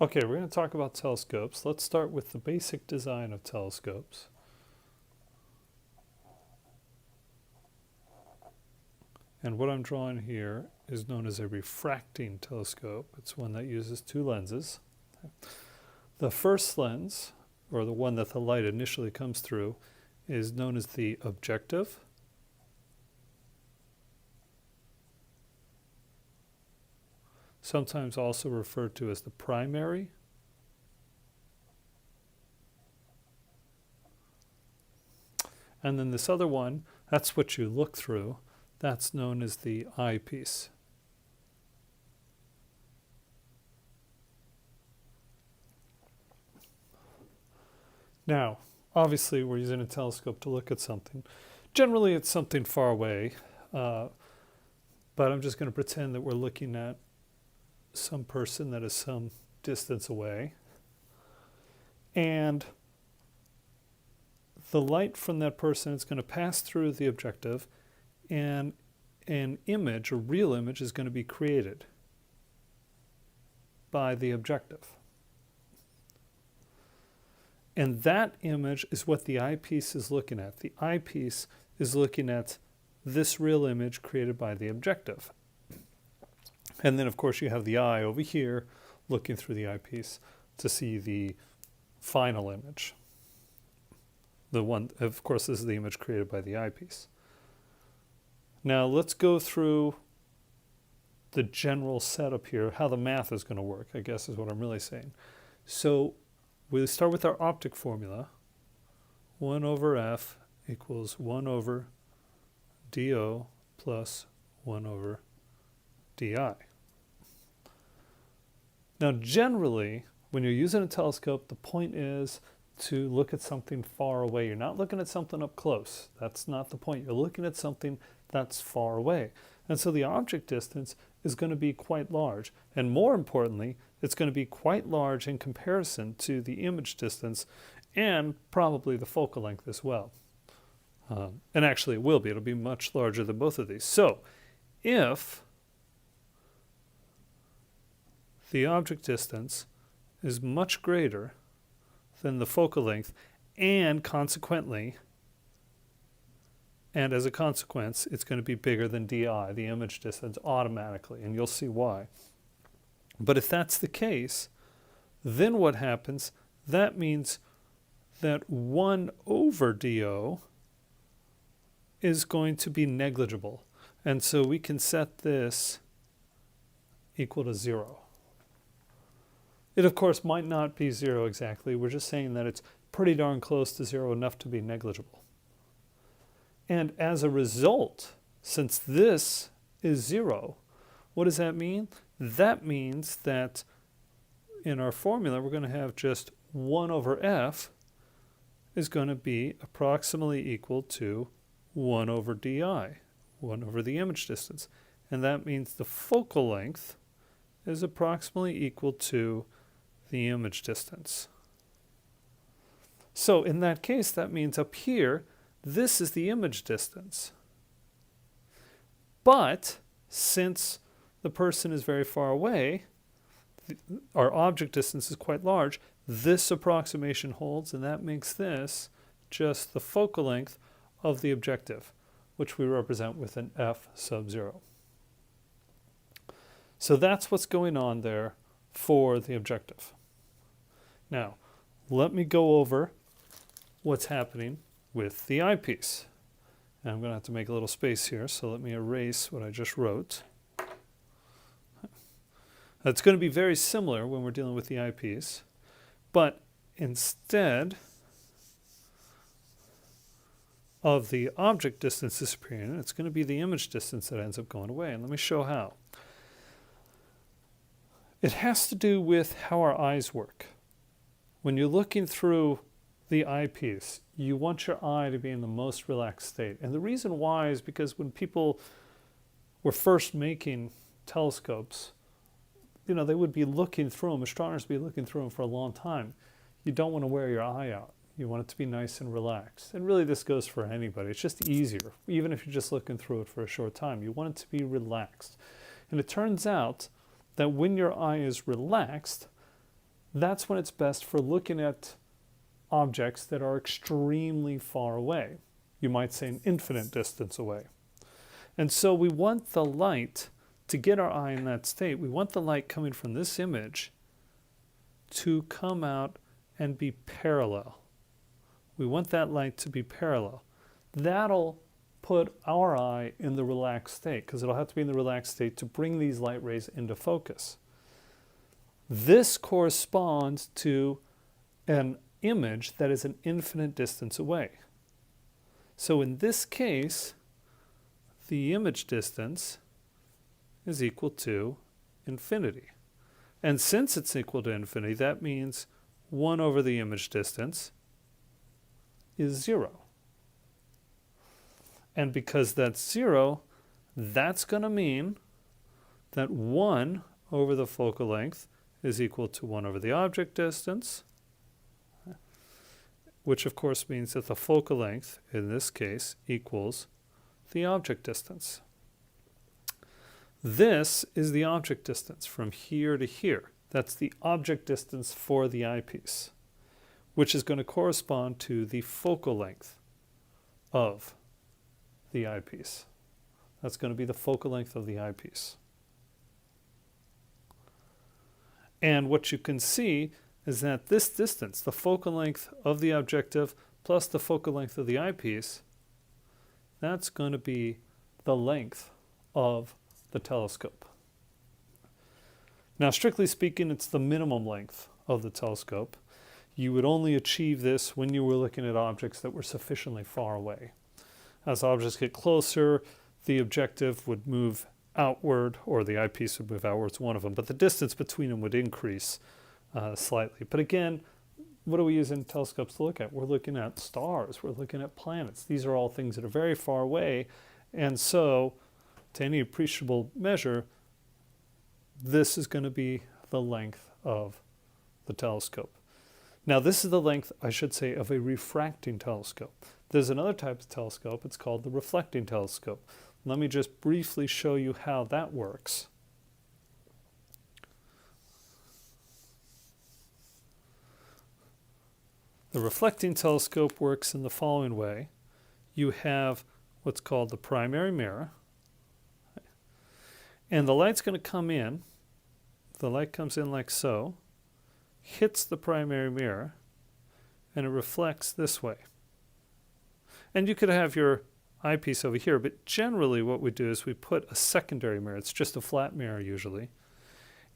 Okay, we're going to talk about telescopes. Let's start with the basic design of telescopes. And what I'm drawing here is known as a refracting telescope. It's one that uses two lenses. The first lens, or the one that the light initially comes through, is known as the objective. Sometimes also referred to as the primary. And then this other one, that's what you look through. That's known as the eyepiece. Now, obviously we're using a telescope to look at something. Generally it's something far away, but I'm just going to pretend that we're looking at some person that is some distance away. And the light from that person is going to pass through the objective, and an image, a real image, is going to be created by the objective. And that image is what the eyepiece is looking at. The eyepiece is looking at this real image created by the objective. And then, of course, you have the eye over here looking through the eyepiece to see the final image. The one, of course, this is the image created by the eyepiece. Now, let's go through the general setup here, how the math is going to work, I guess is what I'm really saying. So we'll start with our optic formula. 1 over f equals 1 over do plus 1 over di. Now, generally, when you're using a telescope, the point is to look at something far away. You're not looking at something up close. That's not the point. You're looking at something that's far away. And so the object distance is going to be quite large. And more importantly, it's going to be quite large in comparison to the image distance and probably the focal length as well. And actually it will be. It'll be much larger than both of these. So if the object distance is much greater than the focal length, and consequently, and as a consequence, it's going to be bigger than di, the image distance, automatically, and you'll see why. But if that's the case, then what happens? That means that 1 over do is going to be negligible. And so we can set this equal to 0. It, of course, might not be 0 exactly. We're just saying that it's pretty darn close to 0, enough to be negligible. And as a result, since this is 0, what does that mean? That means that in our formula, we're going to have just 1 over f is going to be approximately equal to 1 over di, 1 over the image distance. And that means the focal length is approximately equal to the image distance. So in that case, that means up here, this is the image distance. But since the person is very far away, our object distance is quite large, this approximation holds, and that makes this just the focal length of the objective, which we represent with an f sub 0. So that's what's going on there for the objective. Now, let me go over what's happening with the eyepiece. And I'm going to have to make a little space here, so let me erase what I just wrote. It's going to be very similar when we're dealing with the eyepiece, but instead of the object distance disappearing, it's going to be the image distance that ends up going away. And let me show how. It has to do with how our eyes work. When you're looking through the eyepiece, you want your eye to be in the most relaxed state. And the reason why is because when people were first making telescopes, you know, they would be looking through them, astronomers would be looking through them for a long time. You don't want to wear your eye out. You want it to be nice and relaxed. And really this goes for anybody. It's just easier, even if you're just looking through it for a short time. You want it to be relaxed. And it turns out that when your eye is relaxed, That's when it's best for looking at objects that are extremely far away. You might say an infinite distance away. And so we want the light, to get our eye in that state, we want the light coming from this image to come out and be parallel. We want that light to be parallel. That'll put our eye in the relaxed state, because it'll have to be in the relaxed state to bring these light rays into focus. This corresponds to an image that is an infinite distance away. So in this case, the image distance is equal to infinity. And since it's equal to infinity, that means 1 over the image distance is 0. And because that's 0, that's going to mean that 1 over the focal length is equal to 1 over the object distance, which of course means that the focal length, in this case, equals the object distance. This is the object distance from here to here. That's the object distance for the eyepiece, which is going to correspond to the focal length of the eyepiece. That's going to be the focal length of the eyepiece. And what you can see is that this distance, the focal length of the objective plus the focal length of the eyepiece, that's going to be the length of the telescope. Now, strictly speaking, it's the minimum length of the telescope. You would only achieve this when you were looking at objects that were sufficiently far away. As objects get closer, the objective would move outward, or the eyepiece would move outwards, one of them, but the distance between them would increase slightly. But again, what are we using telescopes to look at? We're looking at stars, we're looking at planets. These are all things that are very far away, and so to any appreciable measure, this is going to be the length of the telescope. Now, this is the length, I should say, of a refracting telescope. There's another type of telescope, it's called the reflecting telescope. Let me just briefly show you how that works. The reflecting telescope works in the following way. You have what's called the primary mirror, and the light's going to come in. The light comes in like so, hits the primary mirror, and it reflects this way. And you could have your eyepiece over here, but generally what we do is we put a secondary mirror. It's just a flat mirror usually,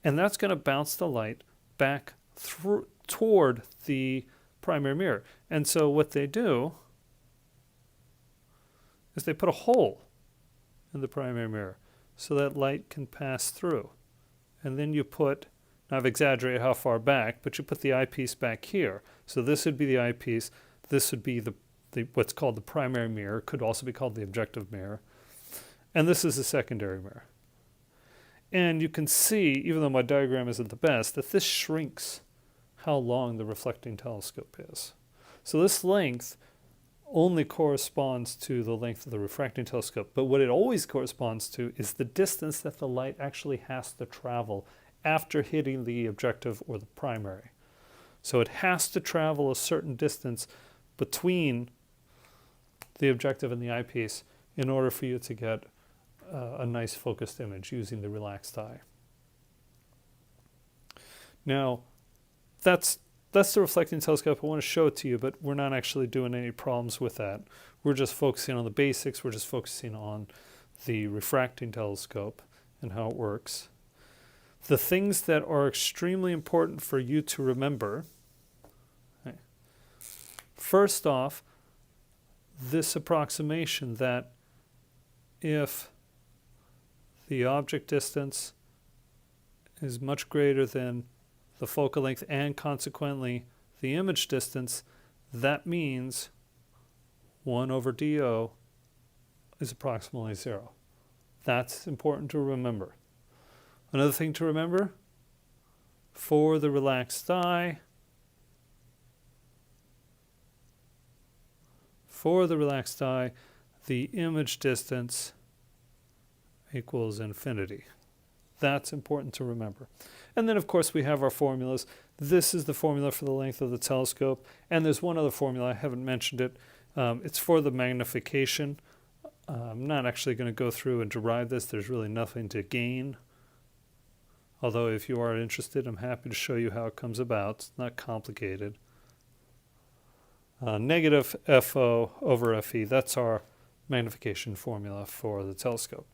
and that's going to bounce the light back toward the primary mirror. And so what they do is they put a hole in the primary mirror so that light can pass through. And then you put, now I've exaggerated how far back, but you put the eyepiece back here. So this would be the eyepiece, this would be the what's called the primary mirror, could also be called the objective mirror, and this is the secondary mirror. And you can see, even though my diagram isn't the best, that this shrinks how long the reflecting telescope is. So this length only corresponds to the length of the refracting telescope, but what it always corresponds to is the distance that the light actually has to travel after hitting the objective or the primary. So it has to travel a certain distance between the objective and the eyepiece in order for you to get a nice focused image using the relaxed eye. Now, that's the reflecting telescope. I want to show it to you, but we're not actually doing any problems with that. We're just focusing on the basics. We're just focusing on the refracting telescope and how it works. The things that are extremely important for you to remember. Okay. First off, this approximation that if the object distance is much greater than the focal length and consequently the image distance, that means 1 over DO is approximately 0. That's important to remember. Another thing to remember, for the relaxed eye, the image distance equals infinity. That's important to remember. And then, of course, we have our formulas. This is the formula for the length of the telescope. And there's one other formula, I haven't mentioned it. It's for the magnification. I'm not actually going to go through and derive this. There's really nothing to gain. Although if you are interested, I'm happy to show you how it comes about. It's not complicated. Negative FO over FE, that's our magnification formula for the telescope.